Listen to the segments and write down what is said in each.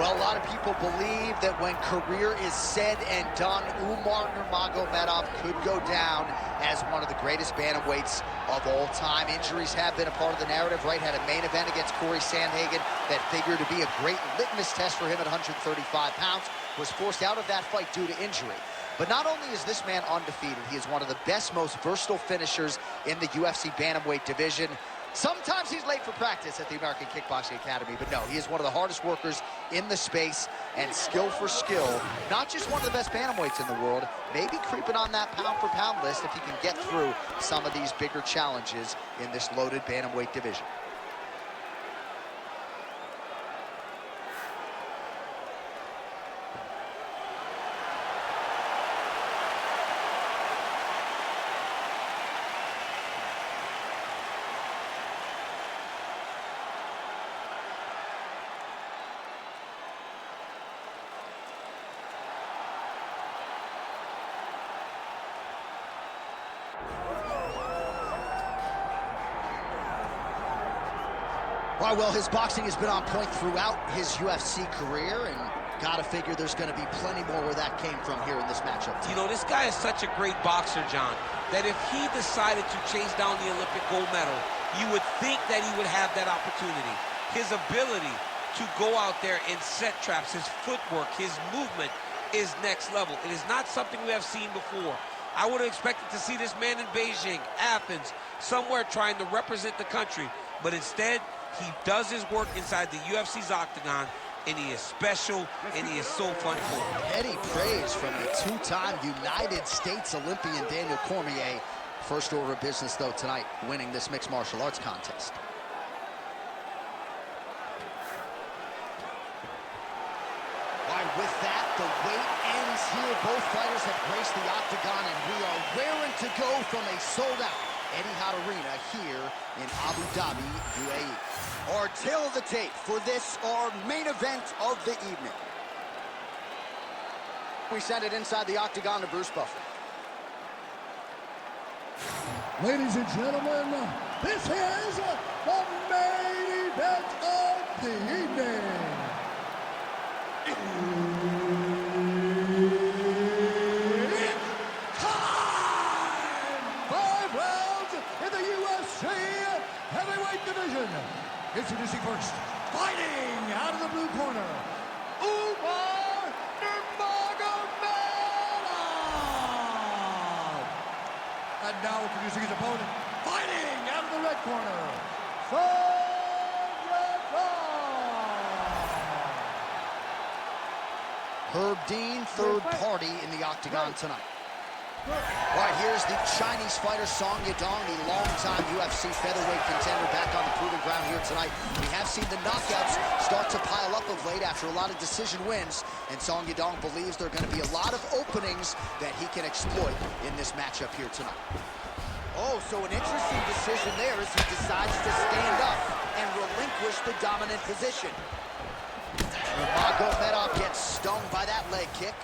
Well, a lot of people believe that when career is said and done, Umar Nurmagomedov could go down as one of the greatest bantamweights of all time. Injuries have been a part of the narrative, right? Had a main event against Corey Sandhagen that figured to be a great litmus test for him at 135 pounds. Was forced out of that fight due to injury. But not only is this man undefeated, he is one of the best, most versatile finishers in the UFC bantamweight division. Sometimes he's late for practice at the American Kickboxing Academy, but no, he is one of the hardest workers in the space, and skill for skill, not just one of the best bantamweights in the world, maybe creeping on that pound-for-pound list if he can get through some of these bigger challenges in this loaded bantamweight division. All right, well, his boxing has been on point throughout his UFC career, and gotta figure there's gonna be plenty more where that came from here in this matchup. You know, this guy is such a great boxer, John, that if he decided to chase down the Olympic gold medal, you would think that he would have that opportunity. His ability to go out there and set traps, his footwork, his movement is next level. It is not something we have seen before. I would have expected to see this man in Beijing, Athens, somewhere trying to represent the country, but instead, he does his work inside the UFC's octagon, and he is special, and he is so fun for him. Heady praise from the two-time United States Olympian Daniel Cormier. First order of business, though, tonight, winning this mixed martial arts contest. All right, with that, the wait ends here. Both fighters have graced the octagon, and we are raring to go from a sold-out Etihad Arena here in Abu Dhabi, UAE. Our tail of the tape for this, our main event of the evening. We send it inside the octagon to Bruce Buffer. Ladies and gentlemen, this is the main event of the evening. It's time! 5 rounds in the UFC heavyweight division. Introducing first, fighting out of the blue corner, Umar Nurmagomedov. And now introducing his opponent, fighting out of the red corner, Herb Dean, third party in the octagon tonight. All right, here's the Chinese fighter Song Yadong, the longtime UFC featherweight contender, back on the proving ground here tonight. We have seen the knockouts start to pile up of late after a lot of decision wins, and Song Yadong believes there are going to be a lot of openings that he can exploit in this matchup here tonight. Oh, so an interesting decision there as he decides to stand up and relinquish the dominant position. Nurmagomedov gets stung by that leg kick.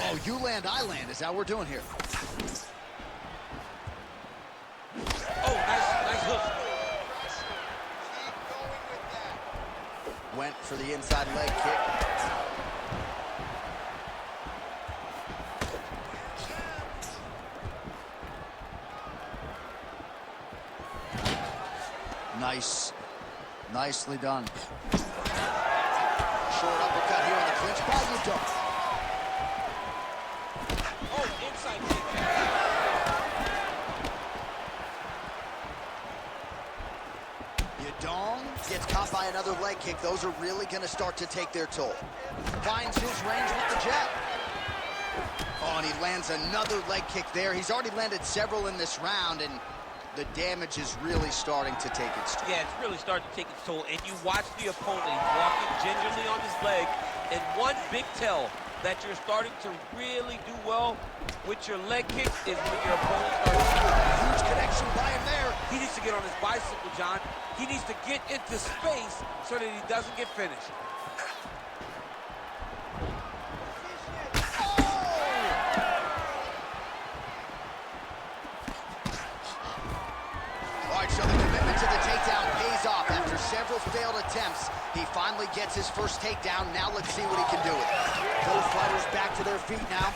Oh, you land, I land. Is that what we're doing here? Oh, nice hook. Went for the inside leg kick. Nicely done. Short uppercut here in the clinch by Yadong. Inside kick. Yadong gets caught by another leg kick. Those are really going to start to take their toll. Finds his range with the jab. Oh, and he lands another leg kick there. He's already landed several in this round, and the damage is really starting to take its toll. Yeah, it's really starting to take its toll. And you watch the opponent, he's walking gingerly on his leg. And one big tell that you're starting to really do well with your leg kicks is when your opponent starts to huge connection by him there. He needs to get on his bicycle, John. He needs to get into space so that he doesn't get finished. So the commitment to the takedown pays off. After several failed attempts, he finally gets his first takedown. Now let's see what he can do with it. Both fighters back to their feet now.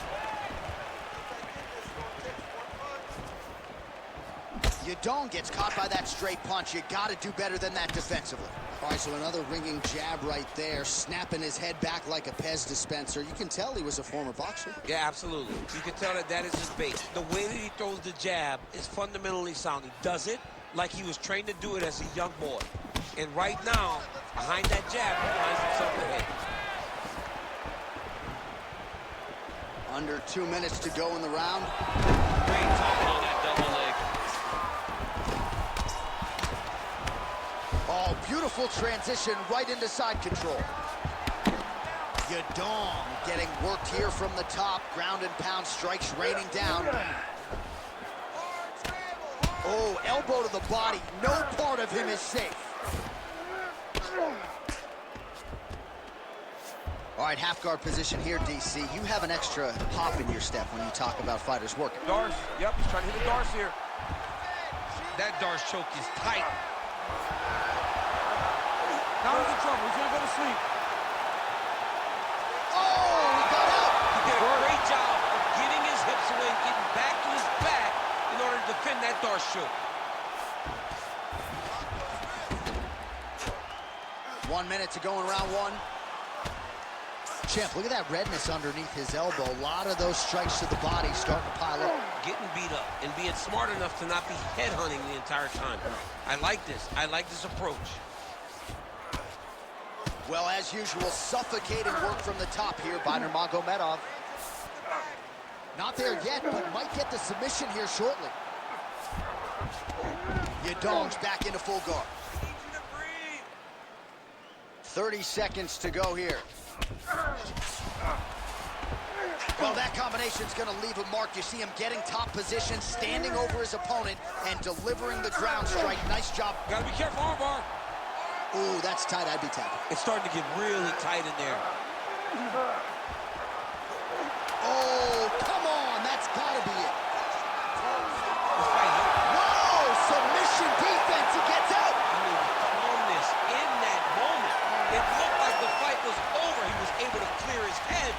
Yadong gets caught by that straight punch. You got to do better than that defensively. All right, so another ringing jab right there, snapping his head back like a Pez dispenser. You can tell he was a former boxer. Yeah, absolutely. You can tell that that is his base. The way that he throws the jab is fundamentally sound. He does it like he was trained to do it as a young boy. And right now, behind that jab, he finds himself ahead. Under 2 minutes to go in the round. Great timing on that double leg. Oh, beautiful transition right into side control. Yadong getting worked here from the top. Ground and pound strikes raining down. Oh, elbow to the body. No part of him is safe. All right, half guard position here, DC. You have an extra hop in your step when you talk about fighters working. Darce, yep, he's trying to hit the Darce here. That Darce choke is tight. Now he's in trouble. He's gonna go to sleep. Oh, he got out. He did a great job of getting his hips away and getting back to his back in order to defend that Darce choke. 1 minute to go in round one. Champ, look at that redness underneath his elbow. A lot of those strikes to the body starting to pile up. Getting beat up and being smart enough to not be headhunting the entire time. I like this. I like this approach. Well, as usual, suffocating work from the top here by Nurmagomedov. Not there yet, but might get the submission here shortly. Yadong's back into full guard. 30 seconds to go here. Well, that combination's gonna leave a mark. You see him getting top position, standing over his opponent, and delivering the ground strike. Nice job. Gotta be careful, armbar. Ooh, that's tight. I'd be tapping. It's starting to get really tight in there. Oh, come on. That's gotta be it. Whoa, submission defense. He gets out. I mean, calmness in that moment. It looked like the fight was over. He was able to clear his head,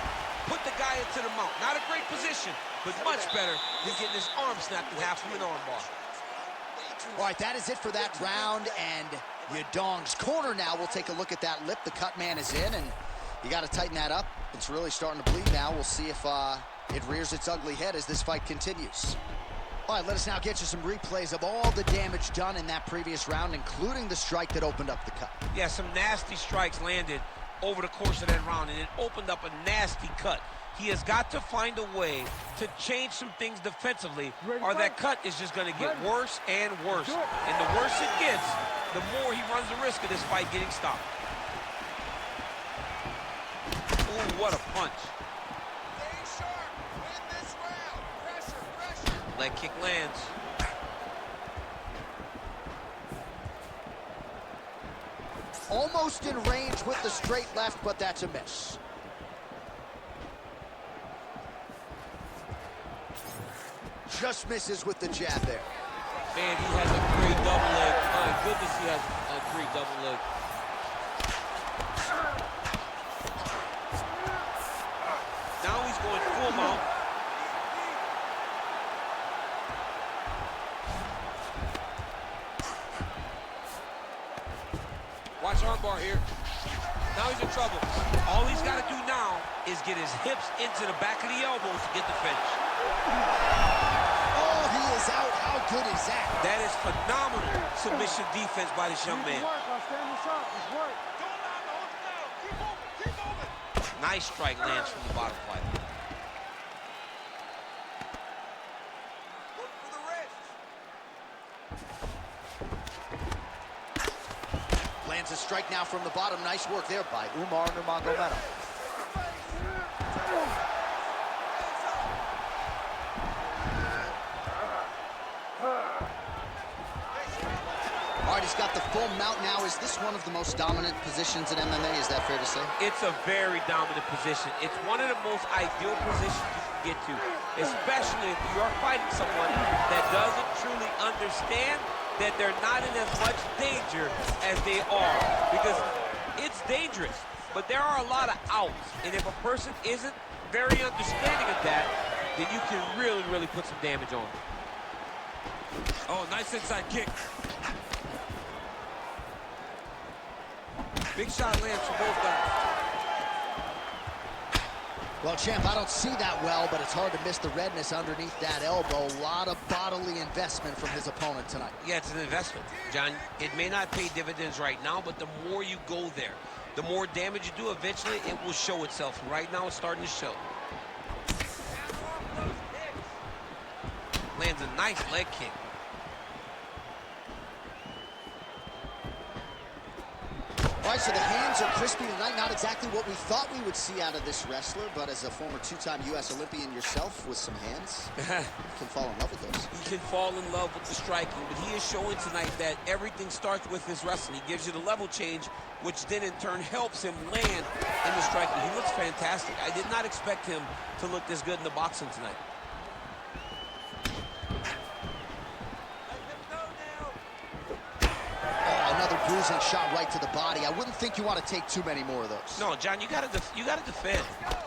put the guy into the mount. Not a great position, but much better than getting his arm snapped in half from an armbar. All right, that is it for that round, and Yadong's corner now. We'll take a look at that lip. The cut man is in, and you got to tighten that up. It's really starting to bleed now. We'll see if it rears its ugly head as this fight continues. All right, let us now get you some replays of all the damage done in that previous round, including the strike that opened up the cut. Yeah, some nasty strikes landed over the course of that round, and it opened up a nasty cut. He has got to find a way to change some things defensively, or that cut is just going to get worse and worse. And the worse it gets, the more he runs the risk of this fight getting stopped. Ooh, what a punch. Leg kick lands. Almost in range with the straight left, but that's a miss. Just misses with the jab there. Man, he has a great double leg. My goodness, he has a great double leg. Now he's going full mount. Watch armbar here. Now he's in trouble. All he's got to do now is get his hips into the back of the elbows to get the finish. Oh, he is out. How good is that? That is phenomenal submission defense by this young man. Nice strike lands from the bottom fighter. Lands a strike now from the bottom. Nice work there by Umar Nurmagomedov. All right, he's got the full mount now. Is this one of the most dominant positions in MMA? Is that fair to say? It's a very dominant position. It's one of the most ideal positions you can get to, especially if you are fighting someone that doesn't truly understand that they're not in as much danger as they are. Because it's dangerous, but there are a lot of outs. And if a person isn't very understanding of that, then you can really, really put some damage on them. Oh, nice inside kick. Big shot lands for both guys. Well, champ, I don't see that well, but it's hard to miss the redness underneath that elbow. A lot of bodily investment from his opponent tonight. Yeah, it's an investment, John. It may not pay dividends right now, but the more you go there, the more damage you do, eventually it will show itself. Right now, it's starting to show. Lands a nice leg kick. All right, so the hands are crispy tonight. Not exactly what we thought we would see out of this wrestler, but as a former two-time U.S. Olympian yourself with some hands, you can fall in love with those. He can fall in love with the striking, but he is showing tonight that everything starts with his wrestling. He gives you the level change, which then in turn helps him land in the striking. He looks fantastic. I did not expect him to look this good in the boxing tonight. Bruising shot right to the body. I wouldn't think you want to take too many more of those. No, John, you gotta defend.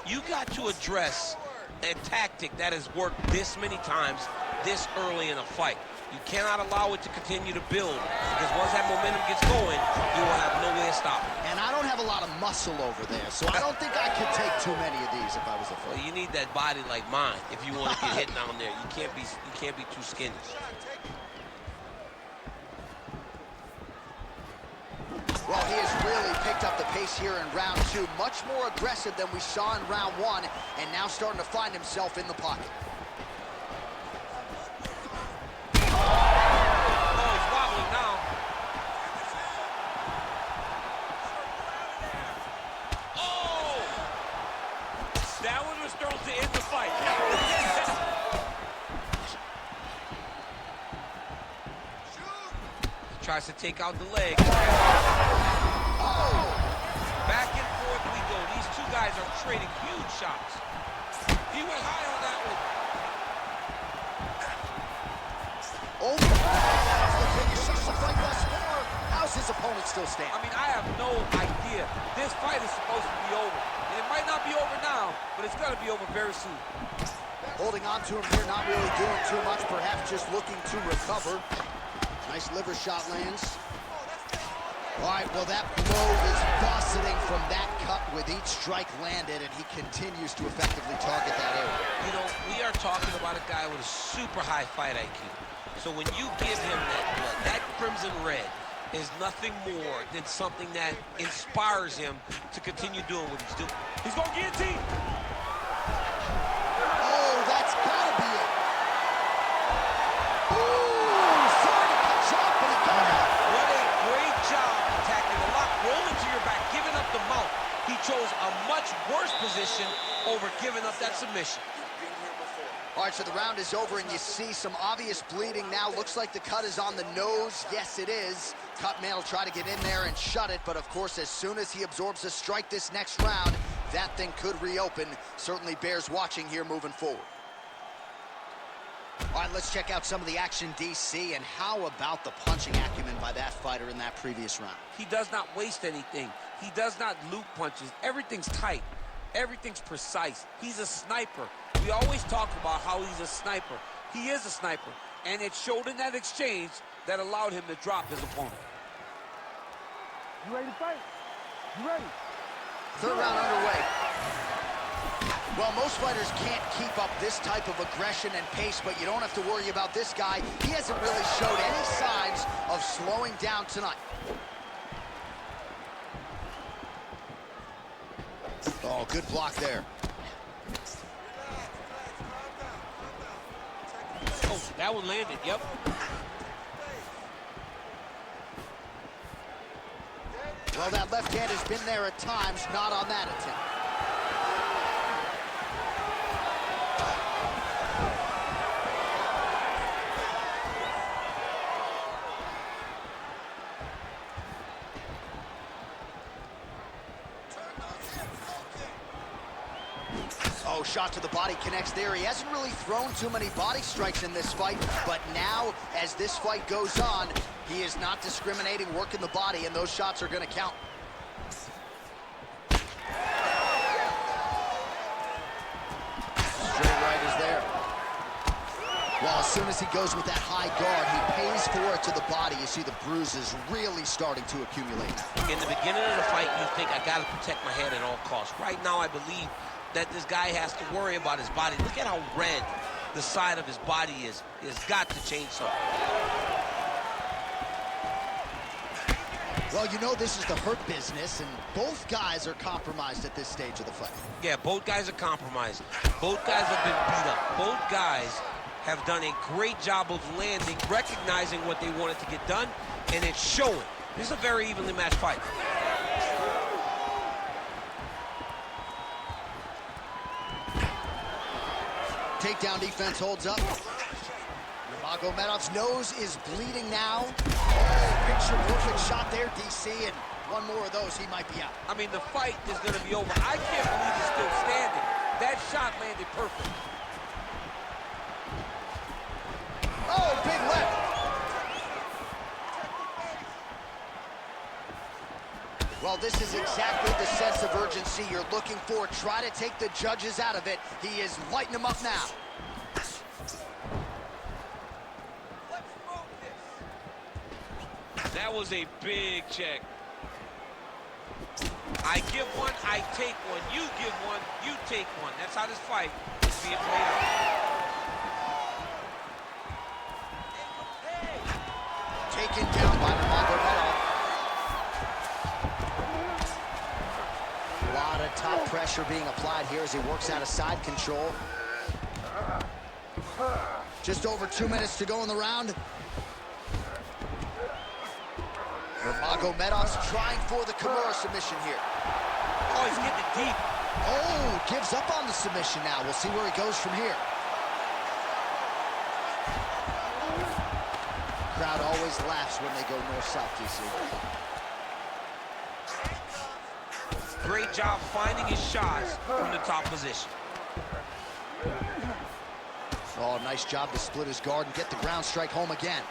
You got to address a tactic that has worked this many times this early in a fight. You cannot allow it to continue to build, because once that momentum gets going, you will have no way to stop it. And I don't have a lot of muscle over there, so I don't think I could take too many of these if I was a fighter. Well, you need that body like mine if you want to get hit down there. You can't be too skinny. Well, he has really picked up the pace here in round two. Much more aggressive than we saw in round one, and now starting to find himself in the pocket. Oh, he's wobbling now. Oh! That one was thrown to end the fight. Tries to take out the leg. Oh! Back and forth we go. These two guys are trading huge shots. He went high on that one. Oh, that's the biggest shot of the fight thus far. How's his opponent still standing? I mean, I have no idea. This fight is supposed to be over. And it might not be over now, but it's going to be over very soon. Holding on to him here, not really doing too much, perhaps just looking to recover. Nice liver shot lands. All right, well, that blow is buffeting from that cut with each strike landed, and he continues to effectively target that area. You know, we are talking about a guy with a super high fight IQ. So when you give him that blood, that crimson red is nothing more than something that inspires him to continue doing what he's doing. He's going to guillotine. Oh, that's got to be it. Ooh. He chose a much worse position over giving up that submission. All right, so the round is over, and you see some obvious bleeding now. Looks like the cut is on the nose. Yes, it is. Cut man will try to get in there and shut it, but of course, as soon as he absorbs a strike this next round, that thing could reopen. Certainly bears watching here moving forward. All right, let's check out some of the action, DC, and how about the punching acumen by that fighter in that previous round? He does not waste anything. He does not loop punches. Everything's tight. Everything's precise. He's a sniper. We always talk about how he's a sniper. He is a sniper, and it showed in that exchange that allowed him to drop his opponent. You ready to fight? You ready? Third round underway. Well, most fighters can't keep up this type of aggression and pace, but you don't have to worry about this guy. He hasn't really showed any signs of slowing down tonight. Oh, good block there. Oh, that one landed, yep. Well, that left hand has been there at times, not on that attempt. Oh, shot to the body connects there. He hasn't really thrown too many body strikes in this fight, but now, as this fight goes on, he is not discriminating, working the body, and those shots are going to count. Straight right is there. Well, as soon as he goes with that high guard, he pays for it to the body. You see the bruises really starting to accumulate. In the beginning of the fight, you think, I got to protect my head at all costs. Right now, I believe that this guy has to worry about his body. Look at how red the side of his body is. He has got to change something. Well, you know this is the hurt business, and both guys are compromised at this stage of the fight. Yeah, both guys are compromised. Both guys have been beat up. Both guys have done a great job of landing, recognizing what they wanted to get done, and it's showing. This is a very evenly matched fight. Takedown defense holds up. Nurmagomedov's nose is bleeding now. Oh, picture perfect shot there, DC, and one more of those, he might be out. I mean, the fight is going to be over. I can't believe he's still standing. That shot landed perfect. Oh, big left. Well, this is exactly the sense of urgency you're looking for. Try to take the judges out of it. He is lighting them up now. That was a big check. I give one, I take one. You give one, you take one. That's how this fight is being played out. Taken down by Nurmagomedov. A lot of top pressure being applied here as he works out of side control. Just over 2 minutes to go in the round. Nurmagomedov's trying for the Kimura submission here. Oh, he's getting it deep. Oh, gives up on the submission now. We'll see where he goes from here. Crowd always laughs when they go north-south, DC. Great job finding his shots from the top position. Oh, nice job to split his guard and get the ground strike home again.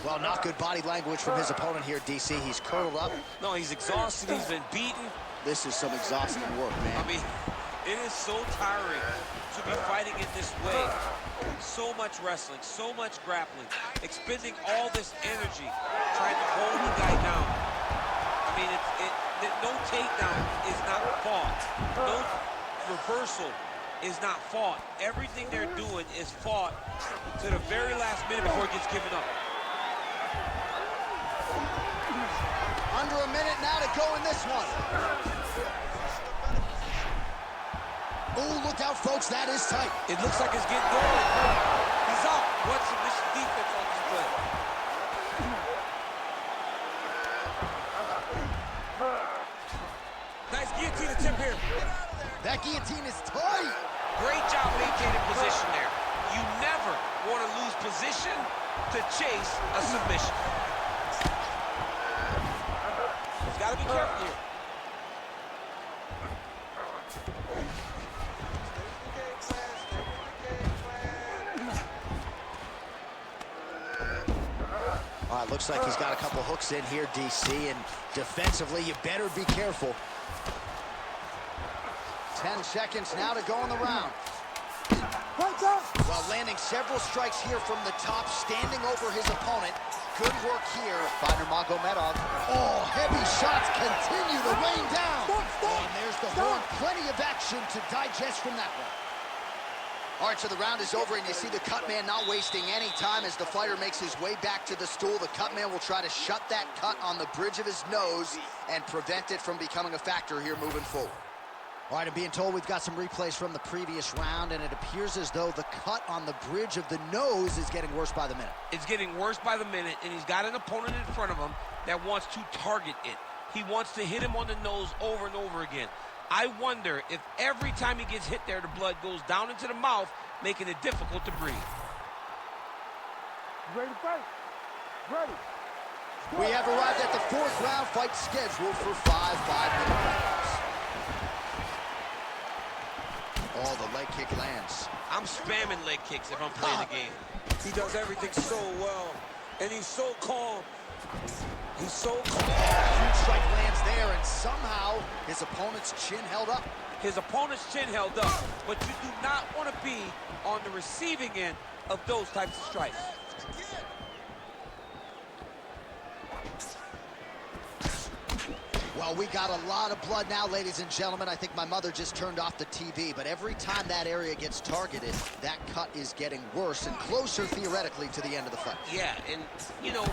Well, not good body language from his opponent here, DC. He's curled up. No, he's exhausted. He's been beaten. This is some exhausting work, man. I mean, it is so tiring to be fighting in this way. So much wrestling, so much grappling, expending all this energy, trying to hold the guy down. I mean, no takedown is not fought. No reversal is not fought. Everything they're doing is fought to the very last minute before it gets given up. Under a minute now to go in this one. Oh, look out, folks. That is tight. It looks like it's getting going. He's out. What submission defense on this play? Nice guillotine attempt here. That guillotine is tight. Great job maintaining position there. You never want to lose position to chase a submission. He's got to be careful here. All right, looks like he's got a couple hooks in here, DC, and defensively, you better be careful. 10 seconds now to go in the round. Well, landing several strikes here from the top, standing over his opponent. Good work here by Nurmagomedov. Oh, heavy shots continue to rain down. Oh, and there's the horn. Plenty of action to digest from that one. All right, so the round is over, and you see the cut man not wasting any time as the fighter makes his way back to the stool. The cut man will try to shut that cut on the bridge of his nose and prevent it from becoming a factor here moving forward. All right, I'm being told we've got some replays from the previous round, and it appears as though the cut on the bridge of the nose is getting worse by the minute. It's getting worse by the minute, and he's got an opponent in front of him that wants to target it. He wants to hit him on the nose over and over again. I wonder if every time he gets hit there, the blood goes down into the mouth, making it difficult to breathe. You ready to fight? Ready. We have arrived at the fourth round fight scheduled for 5 5-minute rounds. Oh, the leg kick lands. I'm spamming leg kicks if I'm playing the game. He does everything so well, and he's so calm. He's so calm. Huge strike lands there, and somehow his opponent's chin held up. His opponent's chin held up, but you do not want to be on the receiving end of those types of strikes. Well, we got a lot of blood now, ladies and gentlemen. I think my mother just turned off the TV, but every time that area gets targeted, that cut is getting worse and closer, theoretically, to the end of the fight. Yeah, and, you know,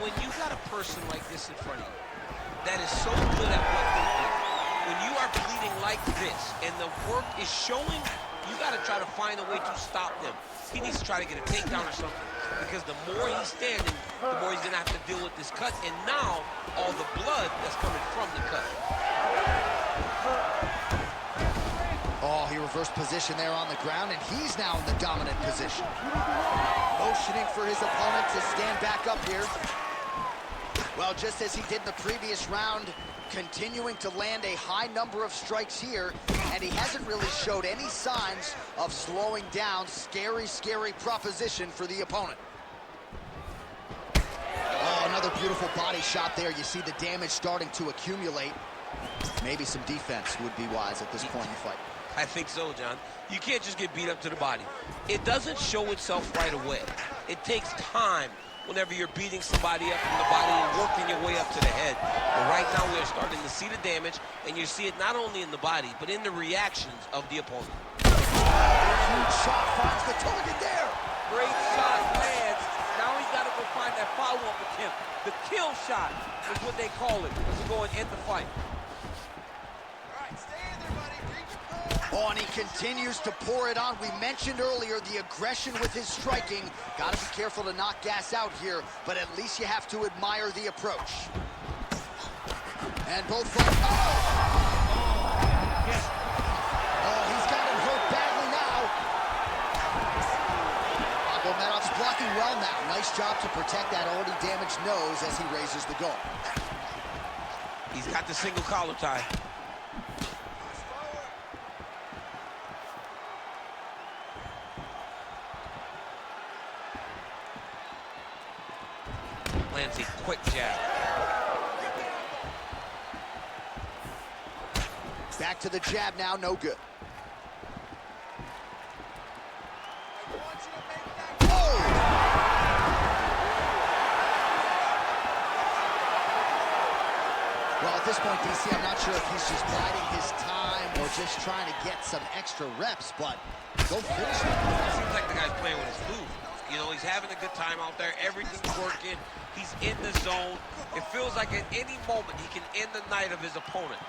when you got a person like this in front of you that is so good at what they do, when you are bleeding like this and the work is showing, you got to try to find a way to stop them. He needs to try to get a takedown or something, because the more he's standing, the more he's going to have to deal with this cut, and now all the blood that's coming from the cut. Oh, he reversed position there on the ground, and he's now in the dominant position. Motioning for his opponent to stand back up here. Well, just as he did in the previous round, continuing to land a high number of strikes here, and he hasn't really showed any signs of slowing down. Scary, scary proposition for the opponent. Oh, another beautiful body shot there. You see the damage starting to accumulate. Maybe some defense would be wise at this point in the fight. I think so, John. You can't just get beat up to the body. It doesn't show itself right away. It takes time whenever you're beating somebody up from the body and working your way up to the head. But right now we're starting to see the damage, and you see it not only in the body, but in the reactions of the opponent. Huge shot finds the target there. Great shot lands. Now he's got to go find that follow-up attempt. The kill shot is what they call it, to go and end the fight. Oh, and he continues to pour it on. We mentioned earlier the aggression with his striking. Got to be careful to not gas out here, but at least you have to admire the approach. And both fighters. Oh, he's got him hurt badly now. Nurmagomedov's blocking well now. Nice job to protect that already damaged nose as he raises the guard. He's got the single collar tie. Lands a quick jab. Back to the jab now, no good. Oh! Well, at this point, DC, I'm not sure if he's just biding his time or just trying to get some extra reps, but go finish him. It seems like the guy's playing with his food. You know, he's having a good time out there. Everything's working. He's in the zone. It feels like at any moment he can end the night of his opponent.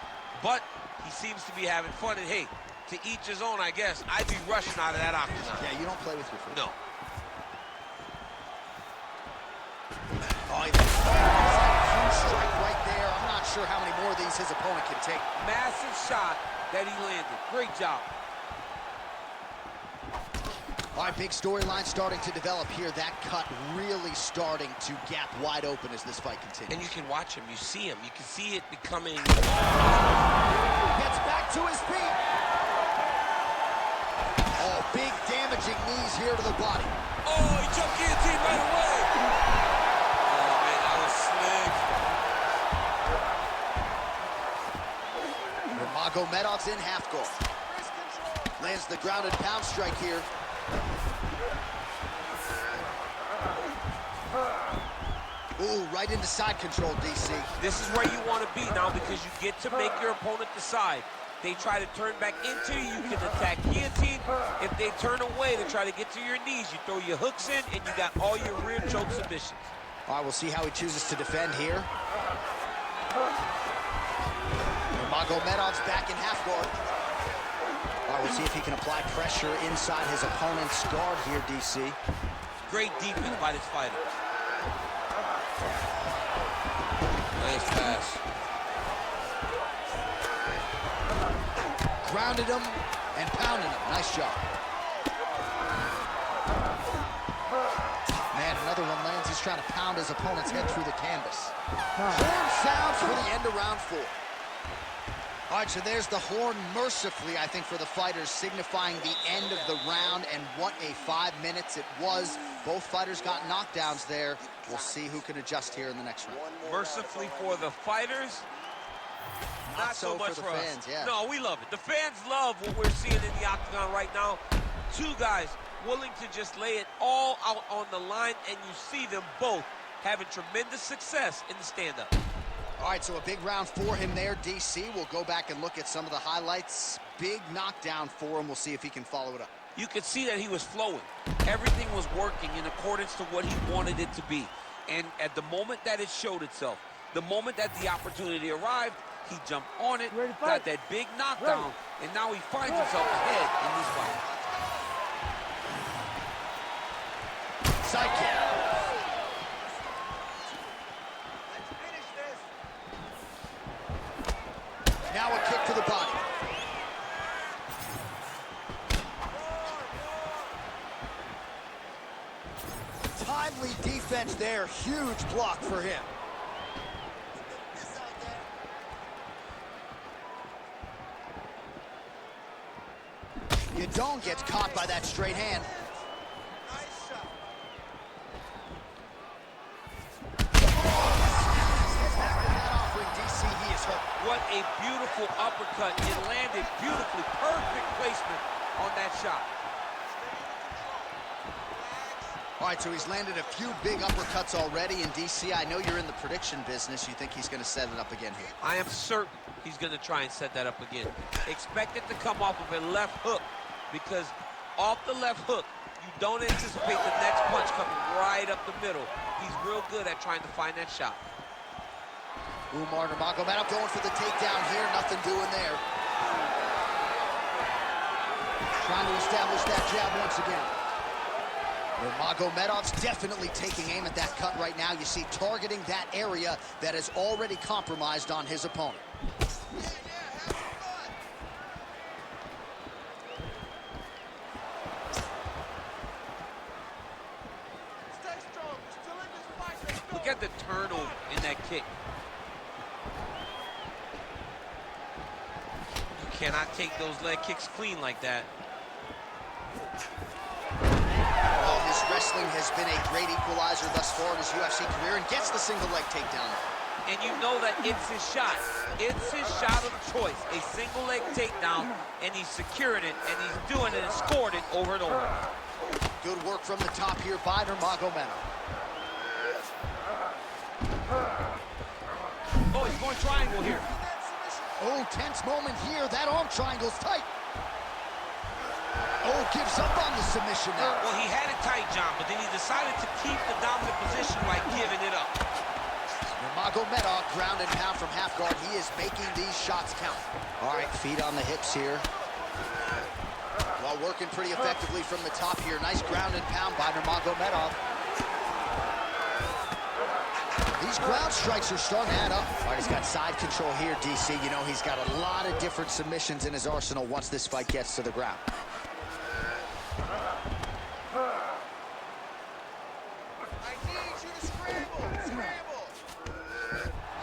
But he seems to be having fun. And hey, to each his own, I guess. I'd be rushing out of that octagon. Yeah, you don't play with your food. No. Oh, he huge strike right there. I'm not sure how many more of these his opponent can take. Massive shot that he landed. Great job. All right, big storyline starting to develop here. That cut really starting to gap wide open as this fight continues. And you can watch him. You see him. You can see it becoming... Gets back to his feet. Oh, big damaging knees here to the body. Oh, he jumped guillotine right away. Oh, man, that was slick. Nurmagomedov's in half guard. Lands the ground and pound strike here. Ooh, right into side control, DC. This is where you want to be now, because you get to make your opponent decide. They try to turn back into you, you can attack guillotine. If they turn away to try to get to your knees, you throw your hooks in, and you got all your rear choke submissions. All right, we'll see how he chooses to defend here. Nurmagomedov's back in half guard. All right, we'll see if he can apply pressure inside his opponent's guard here, DC. Great defense by this fighter. Nice pass. Grounded him and pounded him. Nice job. Man, another one lands. He's trying to pound his opponent's head through the canvas. Horn sounds for the end of round 4. All right, so there's the horn mercifully, I think, for the fighters, signifying the end of the round, and what a 5 minutes it was. Both fighters got knockdowns there. We'll see who can adjust here in the next round. Mercifully for the fighters, not so much for the for us. fans, yeah. No, we love it. The fans love what we're seeing in the octagon right now. Two guys willing to just lay it all out on the line, and you see them both having tremendous success in the stand-up. All right, so a big round for him there, DC. We'll go back and look at some of the highlights. Big knockdown for him. We'll see if he can follow it up. You could see that he was flowing. Everything was working in accordance to what he wanted it to be. And at the moment that it showed itself, the moment that the opportunity arrived, he jumped on it, got that big knockdown, and now he finds himself ahead in this fight. Side kick. Now a kick to the body. Timely defense there. Huge block for him. Yadong gets caught by that straight hand. What a beautiful uppercut. It landed beautifully. Perfect placement on that shot. All right, so he's landed a few big uppercuts already in DC. I know you're in the prediction business. You think he's going to set it up again here? I am certain he's going to try and set that up again. Expect it to come off of a left hook, because off the left hook, you don't anticipate the next punch coming right up the middle. He's real good at trying to find that shot. Umar Nurmagomedov going for the takedown here. Nothing doing there. Trying to establish that jab once again. Nurmagomedov's definitely taking aim at that cut right now. You see, targeting that area that is already compromised on his opponent. Look at the turnover in that kick. You cannot take those leg kicks clean like that. Well, his wrestling has been a great equalizer thus far in his UFC career, and gets the single leg takedown. And you know that it's his shot. It's his shot of choice. A single leg takedown, and he's securing it, and he's doing it and scored it over and over. Good work from the top here by Nurmagomedov. Oh, he's going triangle here. Oh, tense moment here. That arm triangle's tight. Oh, gives up on the submission now. Well, he had it tight, John, but then he decided to keep the dominant position by giving it up. Nurmagomedov, ground and pound from half guard. He is making these shots count. All right, feet on the hips here. While working pretty effectively from the top here. Nice ground and pound by Nurmagomedov. These ground strikes are starting to add up. All right, he's got side control here, DC. You know, he's got a lot of different submissions in his arsenal once this fight gets to the ground. I need you to scramble. Scramble.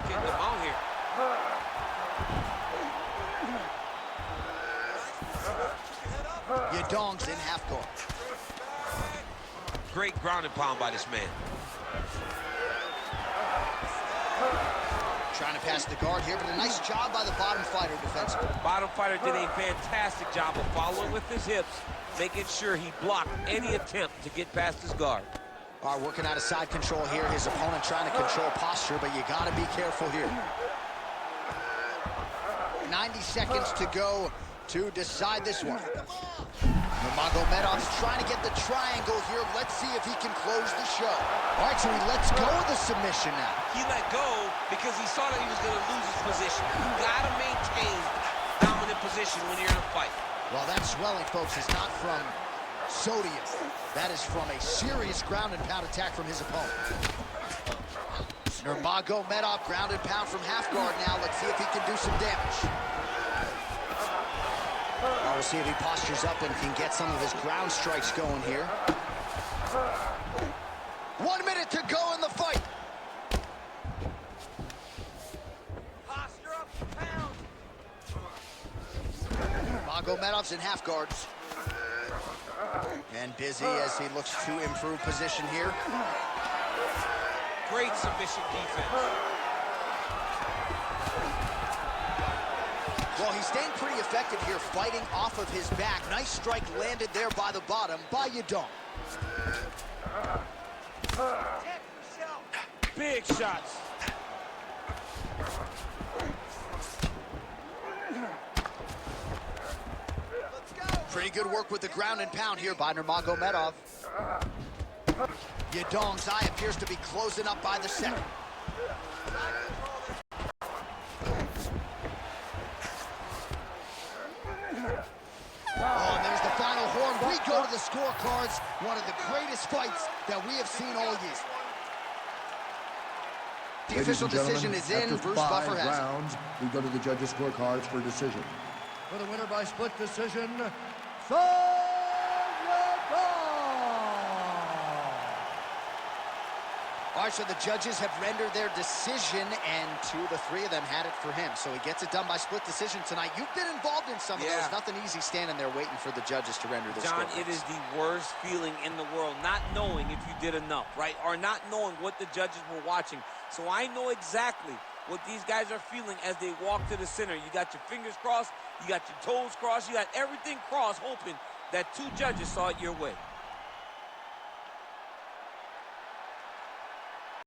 Getting them out here. Yadong's in half guard. Great ground and pound by this man. Trying to pass the guard here, but a nice job by the bottom fighter defensively. Bottom fighter did a fantastic job of following with his hips, making sure he blocked any attempt to get past his guard. All right, working out of side control here. His opponent trying to control posture, but you got to be careful here. 90 seconds to go to decide this one. Nurmagomedov's trying to get the triangle here. Let's see if he can close the show. All right, so he lets go of the submission now. He let go because he saw that he was going to lose his position. You got to maintain dominant position when you're in a fight. Well, that swelling, folks, is not from sodium. That is from a serious ground and pound attack from his opponent. Nurmagomedov ground and pound from half guard now. Let's see if he can do some damage. Well, we'll see if he postures up and can get some of his ground strikes going here. 1 minute to go in the fight. Posture up, pound. Nurmagomedov's in half guards. And busy as he looks to improve position here. Great submission defense. Well, he's staying pretty effective here, fighting off of his back. Nice strike landed there by the bottom by Yadong. Big shots. Pretty good work with the ground and pound here by Nurmagomedov. Yadong's eye appears to be closing up by the second. Oh, and there's the final horn. We go to the scorecards. One of the greatest fights that we have seen all year. The official decision is in. Bruce Buffer has it. Rounds, we go to the judges' scorecards for a decision. For the winner by split decision, All right, so the judges have rendered their decision, and 2 of the 3 of them had it for him. So he gets it done by split decision tonight. You've been involved in some of those. Nothing easy standing there waiting for the judges to render their John, scorecards. it is the worst feeling in the world, not knowing if you did enough, right? Or not knowing what the judges were watching. So I know exactly what these guys are feeling as they walk to the center. You got your fingers crossed, you got your toes crossed, you got everything crossed, hoping that 2 judges saw it your way.